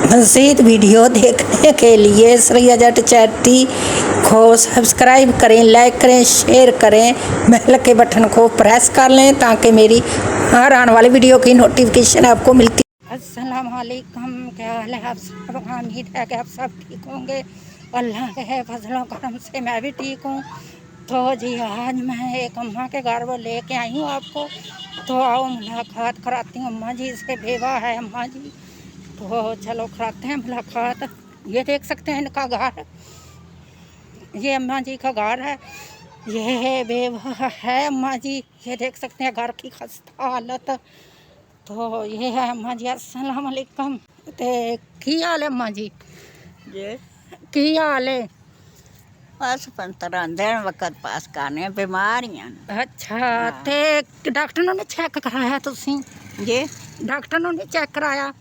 मज़ीद वीडियो देखने के लिए श्रेया जट चैटी को सब्सक्राइब करें, लाइक करें, शेयर करें, बेल के बटन को प्रेस कर लें ताकि मेरी हर आने वाली वीडियो की नोटिफिकेशन आपको मिलती। अस्सलाम वालेकुम, क्या हाल है आप सब? उम्मीद है कि आप सब ठीक होंगे। अल्लाह के फजल करम से मैं भी ठीक हूँ। तो जी आज मैं एक अम्मा के घर वो लेके आई हूँ आपको, तो आओ मुलाकात कराती हूँ अम्मा जी से। बेवा है अम्मा जी, तो चलो कराते हैं मुलाकात। ये देख सकते हैं इनका घर, ये अम्मा जी का घर है। ये है बेवा है अम्मा जी, ये देख सकते हैं घर की खस्ता हालत। तो ये है अम्मा जी। अस्सलाम वालेकुम। ते की हाल है अम्मा जी? जी की हाल है? बस 15 दिन वक्त पास करने बीमारियां अच्छा, ते डॉक्टर ने चेक कराया तुसी? जी डॉक्टर ने चेक कराया?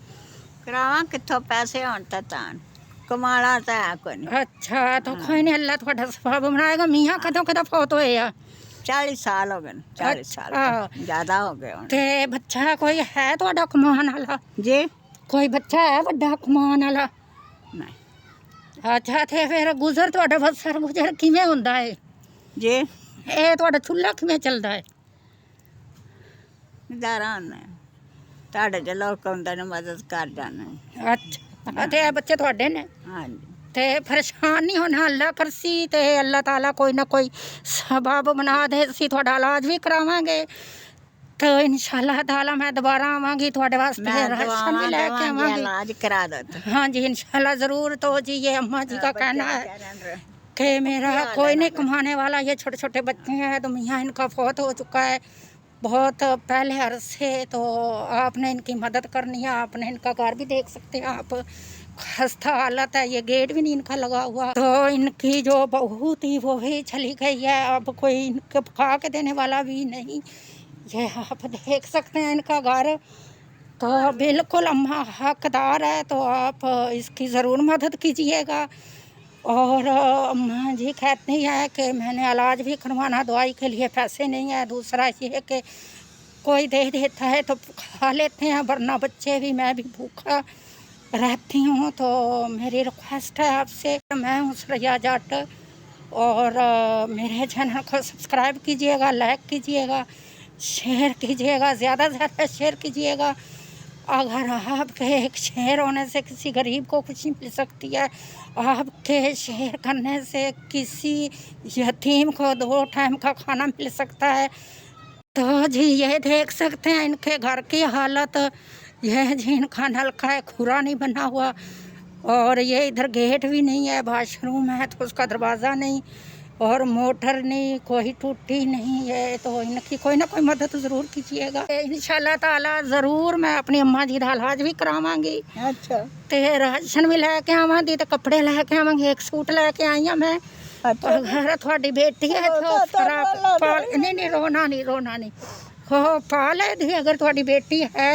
करावा कितों पैसे होन तान कमाला तो है कोई नहीं। अच्छा, तो कोई नहीं, अल्लाह थोड़ा सवाब बनाएगा। मियाँ कदों कदों फौत होए आ? 40 साल हो गए, 40 साल अच्छा। ज्यादा हो गए हुण। ते बच्चा कोई है थोड़ा कमान वाला? जी कोई बच्चा है बड़ा कमान वाला? नहीं अच्छा, ते फिर गुजर थोड़ा बसर गुजर किवें हुंदा है? जी ਇਹ ਤੁਹਾਡਾ ਚੁੱਲ੍ਹਾ ਕਿਵੇਂ ਚੱਲਦਾ ਹੈ? दारा ਤੁਹਾਡੇ ਜੇ ਲੋਕ ਹੁੰਦੇ ਨੇ ਮਦਦ ਕਰ ਜਾਣਾ। ਅੱਛਾ, ਤੇ ਇਹ ਬੱਚੇ ਤੁਹਾਡੇ ਨੇ? ਹਾਂਜੀ ਤੇ ਪਰੇਸ਼ਾਨ ਨਹੀਂ ਹੋਣਾ, ਅੱਲਾ ਕਰਸੀ ਤੇ ਅੱਲਾ ਤਾਲਾ ਕੋਈ ਨਾ ਕੋਈ ਸਬਬ ਬਣਾ ਦੇ, ਅਸੀਂ ਤੁਹਾਡਾ ਇਲਾਜ ਵੀ ਕਰਾਵਾਂਗੇ। तो इंशाल्लाह ताला मैं दोबारा आवांगी ਤੁਹਾਡੇ वास्ते, राशन भी लेके आवांगी। इलाज करा दो। हाँ जी इंशाल्लाह ज़रूर। तो जी ये अम्मा जी का कहना है कि मेरा कोई नहीं कमाने वाला, ये छोटे छोटे बच्चे हैं, तो मियाँ इनका फौत हो चुका है बहुत पहले अरसे। तो आपने इनकी मदद करनी है। आपने इनका घर भी देख सकते हैं आप, खस्ता हालत है, ये गेट भी नहीं इनका लगा हुआ। तो इनकी जो बहू थी वो भी चली गई है, अब कोई इनको पका के देने वाला भी नहीं। ये आप देख सकते हैं इनका घर। तो बिल्कुल अम्मा हकदार है, तो आप इसकी ज़रूर मदद कीजिएगा। और अम्मा जी कहती है कि मैंने इलाज भी करवाना, दवाई के लिए पैसे नहीं है। दूसरा ये कि कोई दे देता है तो खा लेते हैं, वरना बच्चे भी मैं भी भूखा रहती हूँ। तो मेरी रिक्वेस्ट है आपसे, मैं हूँ श्रेया जट, और मेरे चैनल को सब्सक्राइब कीजिएगा, लाइक कीजिएगा, शेयर कीजिएगा, ज़्यादा से ज़्यादा शेयर कीजिएगा। अगर आपके एक शेयर होने से किसी गरीब को खुशी मिल सकती है, आपके शेयर करने से किसी यतीम को 2 टाइम का खाना मिल सकता है। तो जी ये देख सकते हैं इनके घर की हालत। यह जी इनका नल का है, खुरा नहीं बना हुआ, और ये इधर गेट भी नहीं है, वाशरूम है तो उसका दरवाज़ा नहीं, और मोटर नहीं, कोई टूटी नहीं है। तो इनकी कोई ना कोई मदद ज़रूर कीजिएगा। इंशाल्लाह ताला ज़रूर मैं अपनी अम्मा जी का इलाज भी करावांगी। अच्छा ते राशन भी लैके आवांगी, तो कपड़े लैके आवांगी, एक सूट लैके आई हूँ मैं। अगर थोड़ी बेटी है तो फिर नहीं रोना नहीं हो पाले दी। अगर थोड़ी बेटी है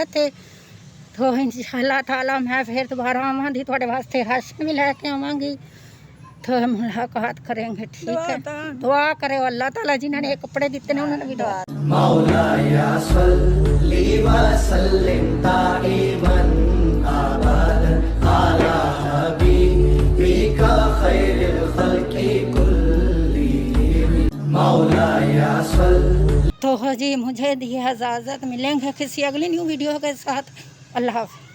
तो इंशाल्लाह ताला मैं फिर दोबारा आवांगी, थोड़े वास्ते राशन भी लैके आवांगी, तो मुलाकात करेंगे। ठीक है, दुआ करे अल्लाह ताला जिन्होंने कपड़े दिते ने उन्होंने भी दुआ। मौलाया सल्ली व सल्लिम दाइमन अबदन अला हबीबिका खैरिल खल्क़ि कुल्लिहिम। मौलाया सल्ली। तो जी मुझे दिए इजाज़त, मिलेंगे किसी अगली न्यू वीडियो के साथ। अल्लाह हाफ़िज़।